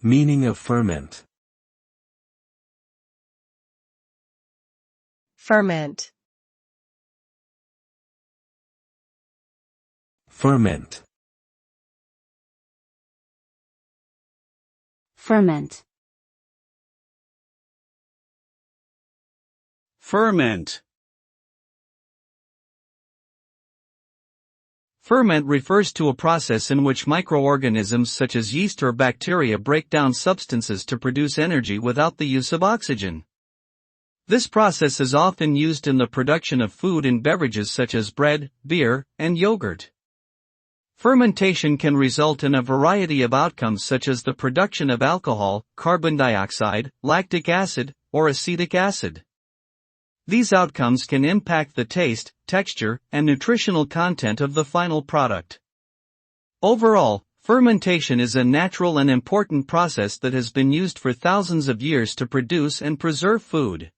Meaning of ferment. Ferment. Ferment. Ferment. Ferment. Ferment refers to a process in which microorganisms such as yeast or bacteria break down substances to produce energy without the use of oxygen. This process is often used in the production of food and beverages such as bread, beer, and yogurt. Fermentation can result in a variety of outcomes such as the production of alcohol, carbon dioxide, lactic acid, or acetic acid. These outcomes can impact the taste, texture, and nutritional content of the final product. Overall, fermentation is a natural and important process that has been used for thousands of years to produce and preserve food.